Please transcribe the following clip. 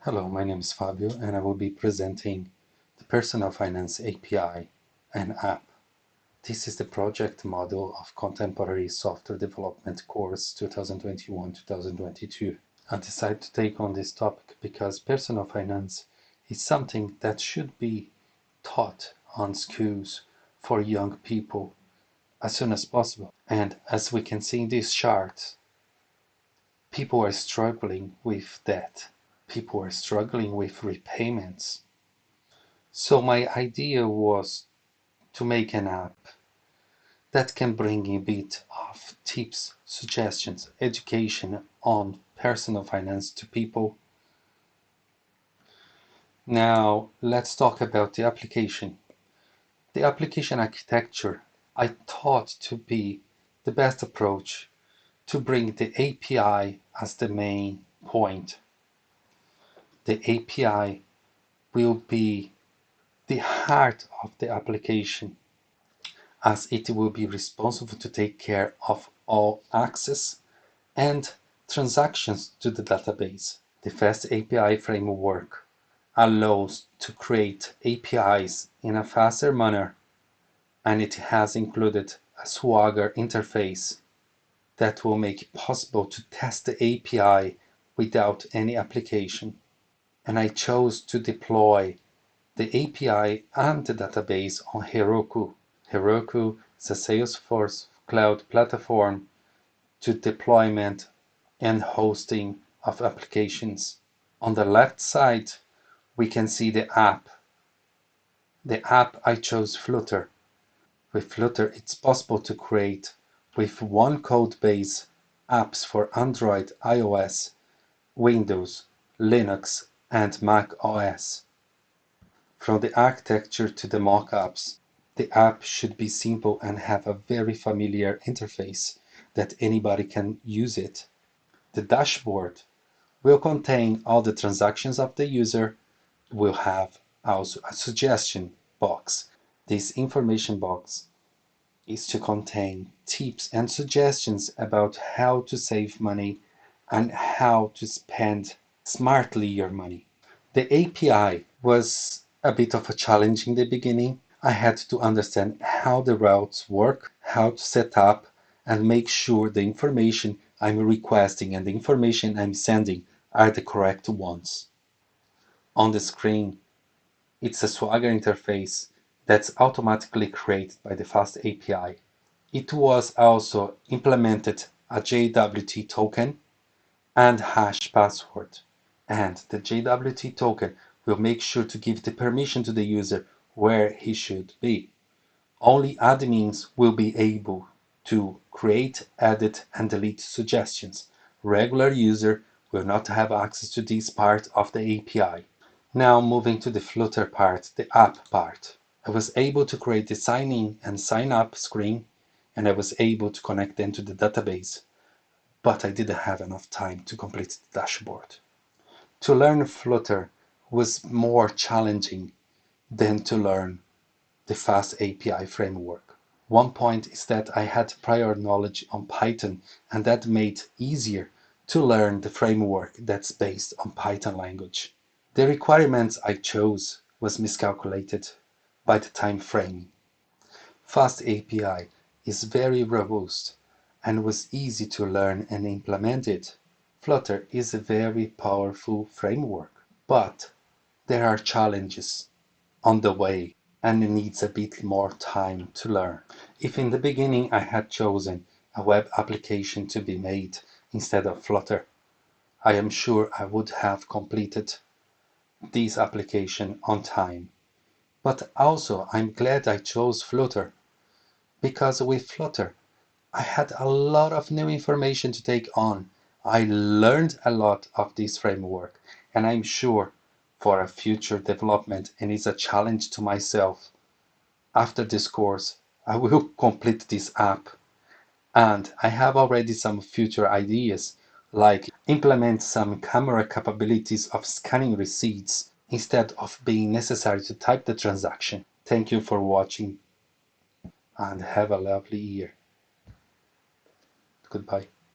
Hello, my name is Fabio and I will be presenting the Personal Finance API and app. This is the project model of Contemporary Software Development course 2021-2022. I decided to take on this topic because personal finance is something that should be taught on schools for young people as soon as possible. And as we can see in this chart, people are struggling with debt. People are struggling with repayments. So my idea was to make an app that can bring a bit of tips, suggestions, education on personal finance to people. Now let's talk about the application. The application architecture I thought to be the best approach to bring the API as the main point. The API will be the heart of the application, as it will be responsible to take care of all access and transactions to the database. The Fast API framework allows to create APIs in a faster manner, and it has included a Swagger interface that will make it possible to test the API without any application. And I chose to deploy the API and the database on Heroku. Heroku is a Salesforce cloud platform to deployment and hosting of applications. On the left side, we can see the app. The app I chose Flutter. With Flutter, it's possible to create with one code base apps for Android, iOS, Windows, Linux, and Mac OS. From the architecture to the mockups, the app should be simple and have a very familiar interface that anybody can use it. The dashboard will contain all the transactions of the user, will have also a suggestion box. This information box is to contain tips and suggestions about how to save money and how to spend smartly your money. The API was a bit of a challenge in the beginning. I had to understand how the routes work, how to set up and make sure the information I'm requesting and the information I'm sending are the correct ones. On the screen, it's a Swagger interface that's automatically created by the Fast API. It was also implemented a JWT token and hash password. And the JWT token will make sure to give the permission to the user where he should be. Only admins will be able to create, edit, and delete suggestions. Regular user will not have access to this part of the API. Now moving to the Flutter part, the app part. I was able to create the sign in and sign up screen, and I was able to connect them to the database, but I didn't have enough time to complete the dashboard. To learn Flutter was more challenging than to learn the Fast API framework. One point is that I had prior knowledge on Python, and that made it easier to learn the framework that's based on Python language. The requirements I chose was miscalculated by the time frame. Fast API is very robust and was easy to learn and implement it. Flutter is a very powerful framework, but there are challenges on the way and it needs a bit more time to learn. If in the beginning I had chosen a web application to be made instead of Flutter, I am sure I would have completed this application on time. But also I'm glad I chose Flutter, because with Flutter I had a lot of new information to take on. I learned a lot of this framework, and I'm sure for a future development, and it's a challenge to myself. After this course, I will complete this app, and I have already some future ideas, like implement some camera capabilities of scanning receipts instead of being necessary to type the transaction. Thank you for watching and have a lovely year. Goodbye.